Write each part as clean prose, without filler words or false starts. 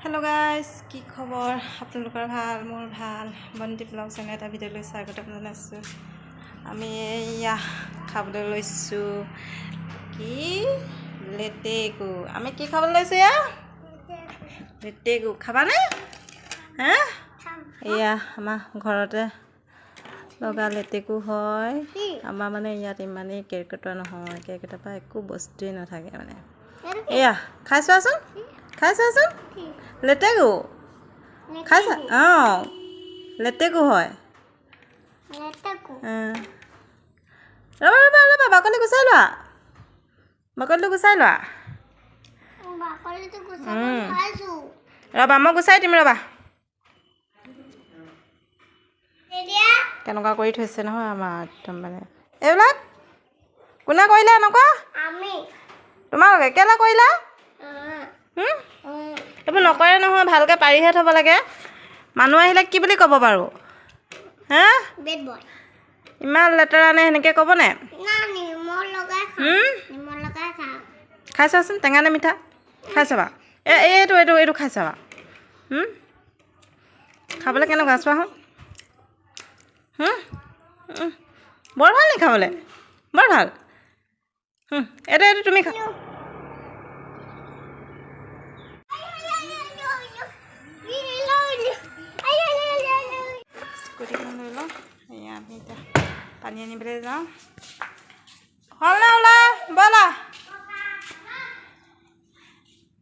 hello guys की खबर आपलोकर ভাল मोर ভাল बन्टी ब्लग चेनेल এটা ভিডিঅ' লৈ স্বাগত জনাইছো আমি এয়া খাবলৈ লৈছো কি লেটেকু আমি কি খাবলৈ লৈছো ইয়া লেটেকু খাবানে হে এয়া আমাৰ ঘৰতে লগা লেটেকু হয় আমাৰ মানে ইয়াত ইমানেই কেৰকেটুৱা নহয় কেৰকেটুৱাৰ পৰা একো বস্তুৱে নাথাকে মানে এয়া খাইছোৱাচোন খাইছোৱাচোন লেটেকু খাইছা লেটেকু হয় ৰবা বাকলি গুচাই লোৱা বাকলিটো গুচাই লোৱা ৰবা মই গুচাই দিম ৰবা কেনেকুৱা কৰি থৈছে নহয় আমাৰ একদম মানে এইবিলাক কোনে কৰিলে এনেকুৱা তোমালোকে কেলে কৰিলা এইবোৰ নকৰে নহয় ভালকৈ পাৰিহে থ'ব লাগে মানুহ আহিলে কি বুলি ক'ব বাৰু হা ইমান লেতেৰা নে সেনেকৈ ক'বনে খাই চাচোন টেঙা নে মিঠা খাই চাবা এইটো এইটো এইটো খাই চাবা খাবলৈ কেনেকুৱা চোৱা বৰ ভাল নি খাবলৈ বৰ ভাল এইটো এইটো তুমি খা স্কুটিখন লৈ লওঁ এয়া আমি এতিয়া পানী আনিবলৈ যাওঁ হ'ল নে ওলা ব'লা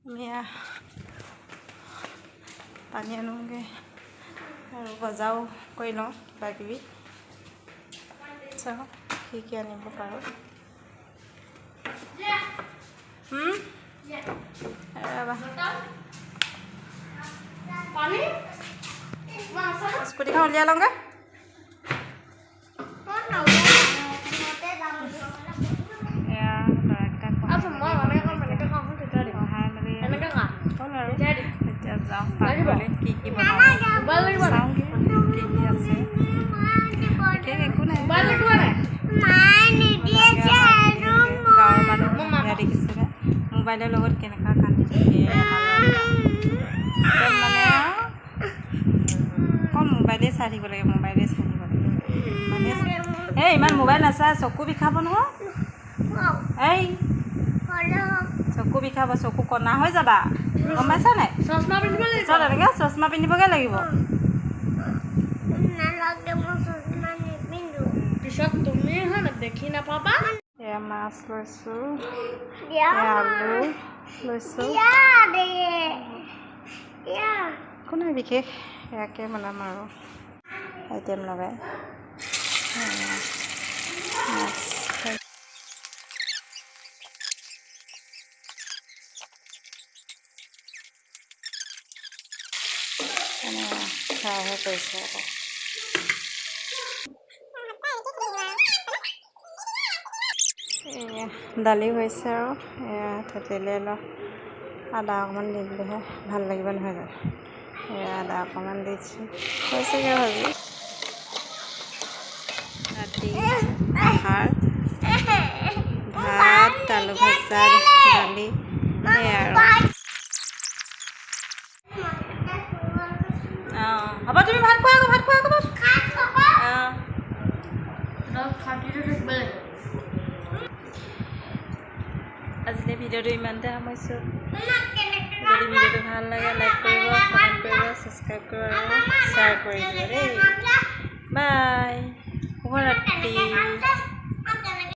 আমি পানী আনোগৈ আৰু বজাৰো কৰি লওঁ কিবা কিবি চাওঁ কি আনিব পাৰোঁ স্কুটিখন উলিয়াই লওঁগৈ এতিয়া যাওঁ পাকঘৰলৈ কি কি বনাওঁ চাওঁগৈ কি কি আছে একো নাই গাঁৱৰ মানুহ দেখিছেগৈ মোবাইলৰ লগত কেনেকুৱা কান্দি থাকে একদম মানে অকল মোবাইলেই চাই থাকিব লাগে মোবাইলেই চাই থাকিব লাগে মানে এই ইমান মোবাইল নাচায় চকু বিষাব নহয় এই চকু বিষাব চকু কণা হৈ যাবা গম পাইছা নাই চশমা পিন্ধিব লাগিব এনেকৈ চশমা পিন্ধিবগৈ লাগিব পিছত তুমি দেখি নাপাবা এয়া মাছ লৈছোঁ আলু লৈছোঁ একো নাই বিশেষ ইয়াকে বনাম আৰু আইটেম লগাই মাছ খাইহে কৰিছে আকৌ দালি হৈছে আৰু এয়া থেতেলিয়াই লওঁ আদা অকণমান দি দিলেহে ভাল লাগিব নহয় জানো এয়া আদা অকণমান দিছোঁ হৈছেগৈ ভাজি ৰাতি আহাৰ ভাত আলু ভাজা দালি সেয়া আৰু হ'ব তুমি ভাত খোৱা আকৌ আজিলৈ ভিডিঅ'টো ইমানতে সামৰিছোঁ যদি ভিডিঅ'টো ভাল লাগে লাইক কৰিব কমেণ্ট কৰিব ছাবস্ক্ৰাইব কৰিব আৰু শ্বেয়াৰ কৰি দিব দেই বাই শুভৰাত্ৰি